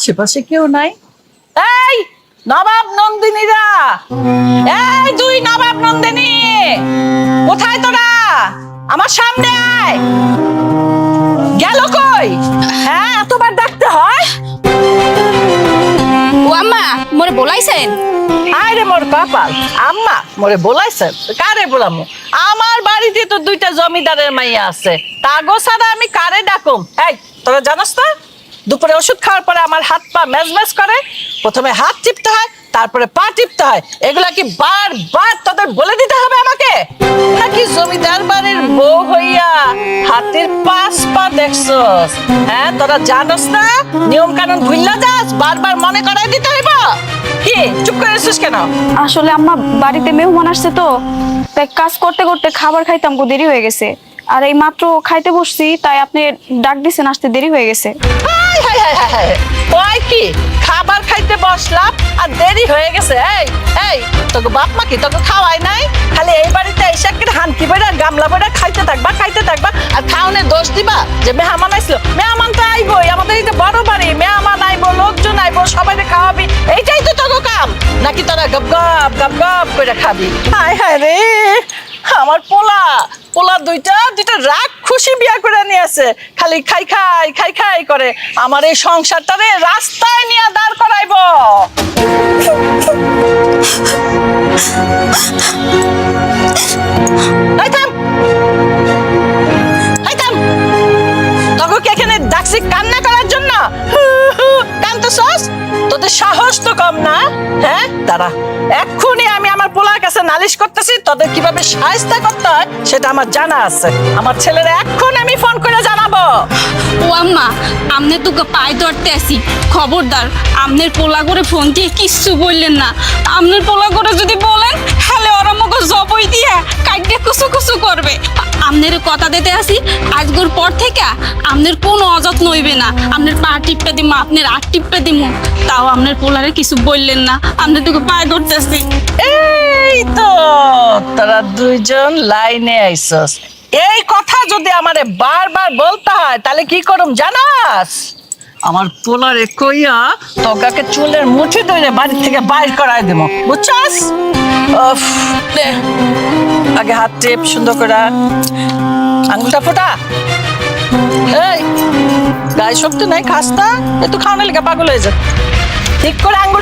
আশেপাশে কেউ নাই। এই নবাব নন্দিনীরা, এই দুই নবাব নন্দিনী, কোথায় তোরা? আমার সামনে আয়। গেল কই? হ্যাঁ, এতবার ডাকতে হয়? ও আম্মা মোরে বলাইছেন? আরে মোর কপাল, আম্মা মোরে বলাইছেন? কারে বলামু? আমার বাড়িতে তো দুইটা জমিদারের মাইয়া আছে, তাগো ছাড়া আমি কারে ডাকুম? এই তোরা জানোস না, দুপুরে ওষুধ খাওয়ার পরে আমার হাত পা মেজমেজ করে, প্রথমে হাত টিপতে হয়, তারপরে পা টিপতে হয়। এগুলা কি বারবার তোদের বলে দিতে হবে আমাকে? নাকি জমিদার বাড়ির বউ হইয়া হাতের পাঁচ পা দেখছস? হ্যাঁ, তোরা জানোস না, নিয়ম কানুন ভুললা যাস, বারবার মনে করাই দিতে হইব। কি চুপ করে আছিস কেন? আসলে আম্মা বাড়িতে মেহমান আসছে তো, তাই কাজ করতে করতে খাবার খাইতাম গো, দেরি হয়ে গেছে। আর এই মাত্র খাইতে বসছি, তাই আপনি ডাক দিছেন, আসতে দেরি হয়ে গেছে। High high high high high, কয় কি খাবার খাইতে বসলাম আর দেরি হয়ে গেছে? এই এই, তোকে বাপ মা কি তোকে খাওয়াই নাই? খালি এই বাড়িতে এসে একটা হানকি বেড়া গামলা বেড়া খাইতে থাকবা আর খাওয়ানোর দোষ দিবা যে মেহমান আইছিল। মেহমান তো আইবই, আমাদের এই যে বড় বাড়ি, মেহমান আইবো, লোকজন আইবো, সবাইকে খাওয়াবি, এইটাই তো তোকে কাম। নাকি তোরা গপ গপ গপ গপ করে খাবি? হায় হায় রে, আমার পোলা দুইটা রাগ খুশি বিয়া করে নিয়ে আছে, খালি খাই করে আমার এই সংসারটারে রাস্তায় নিয়ে দাঁড় করাইব। তোকে এখানে ডাকছি কান্না করার জন্য? কান্দতেছস? তোদের সাহস তো কম না? হ্যাঁ, দাঁড়া, এক্ষুনি আমি আমার পোলার কাছে নালিশ করতেছি। তোদের কিভাবে শায়েস্তা করতে হয় সেটা আমার জানা আছে। আমার ছেলেরা এখন আমি ফোন করে জানাবো। ও আম্মা, আমনে তো পায়ে ধরতে আসি, খবরদার আমনের পোলা করে ফোন দিয়ে কিচ্ছু বললেন না। আমনের পোলা করে যদি বলেন, হ্যালে ওরা মুখ জবই দিয়া কাইটে কুসু করবে। আমনের কথা দিতে আসি, আজকের পর থেকে আমনের কোনো অযত্ন হইবে না। আমনের পা টিপটা দিমু, আপনার আট টিপটা দিমু, তাও আমনের পোলারে কিছু বললেন না। আমনের তোকে পায়ে ধরতে আসি। এই তো তোরা দুইজন লাইনে আইছস। এই কথা যদি আমারে বারবার বলতে হয় তাহলে কি করুম জানাস? আমার পোলারে কইয়া তোকে চুলের মুঠি ধরে বাড়ি থেকে বাইর করাই দেবো, বুঝছস? উফ, নে, আগে হাত টেপ সুন্দর করে, আঙ্গুলটা ফোটা। এই গায়ে শক্তি নাই, খাস না, একটু খাওয়ানোর লেগে পাগল হয়ে যা। ঠিক করে আঙ্গুল